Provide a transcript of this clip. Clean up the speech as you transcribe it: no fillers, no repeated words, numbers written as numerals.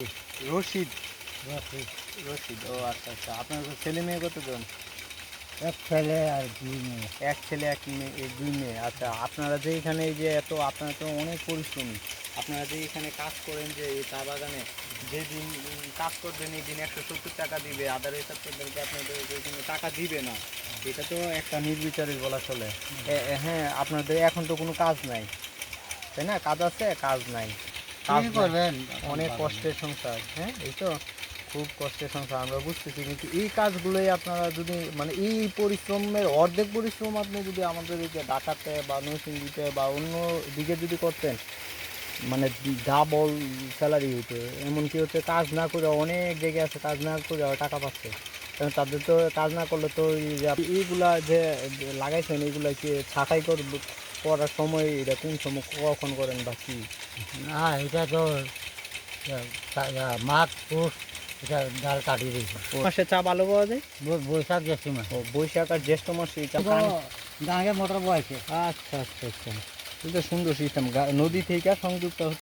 রশিদ রশিদ। রশিদ ও আচ্ছা আচ্ছা। আপনার ছেলে মেয়ে কতজন? এক ছেলে আর 2 মেয়ে। এক ছেলে এক মেয়ে, এই 2 মেয়ে। আচ্ছা, আপনারা যে এখানে এই যে এত, আপনারা তো অনেক পরিশ্রমী। আপনারা যে এখানে কাজ করেন, যে এই চা বাগানে যেদিন কাজ করবেন এই দিন 170 টাকা দিবে, আদার হিসাবকে আপনাদের কোনো টাকা দিবে না, এটা তো একটা নির্বিচারে বলা চলে। হ্যাঁ, আপনাদের এখন তো কোনো কাজ নাই, তাই না? কাজ আছে, কাজ নাই, কাজ কি নাই। করবেন? অনেক কষ্টের সংসার। হ্যাঁ, এই তো খুব কষ্টের সংসার আমরা বুঝতেছি, কিন্তু এই কাজগুলোই আপনারা যদি মানে এই পরিশ্রমের অর্ধেক পরিশ্রম আপনি যদি আমাদের এই যে ঢাকাতে বা নরসিংদীতে বা অন্য দিকে যদি করতেন, মানে ডাবল স্যালারি হইতো। এমনকি হচ্ছে কাজ না করে অনেক জায়গায় আছে কাজ না করে টাকা পাচ্ছে, কারণ তাদের তো কাজ না করলে তো এই যে এইগুলা যে লাগাইছেন এইগুলা কি ছাঁটাই করার সময় এটা কোন সময় কখন করেন বা কি? না, এটা তো মাঘ পুষ, এটা ডাল কাটিয়ে দিয়েছে। মাসে চা ভালো পাওয়া যায়? বৈশাখ জ্যৈষ্ঠ মাস। ও, বৈশাখ আর জ্যৈষ্ঠ মাসে চা পান? ডাঙে মোটর বয়েছে। আচ্ছা আচ্ছা আচ্ছা, এটা সুন্দর সিস্টেম। নদী থেকে সংযুক্ত